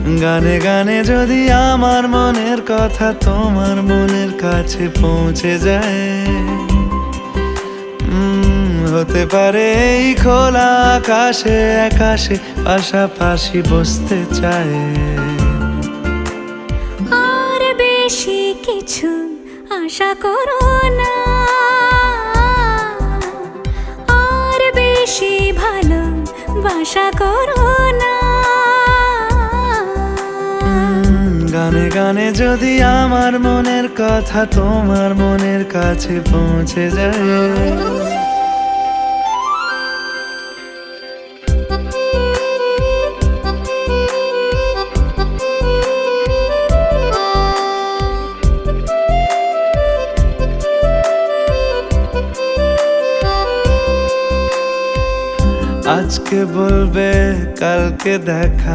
গানে গানে যদি আমার মনের কথা তোমার মনের কাছে পৌঁছে যায়, হতে পারে এই খোলা আকাশে আকাশে পাশাপাশি বসতে চায়। আর বেশি কিছু আশা করো না, আর বেশি ভালোবাসা করো না। গানে গানে যদি আমার মনের কথা তোমার মনের কাছে পৌঁছে যায়। আজকে বলবে কালকে দেখা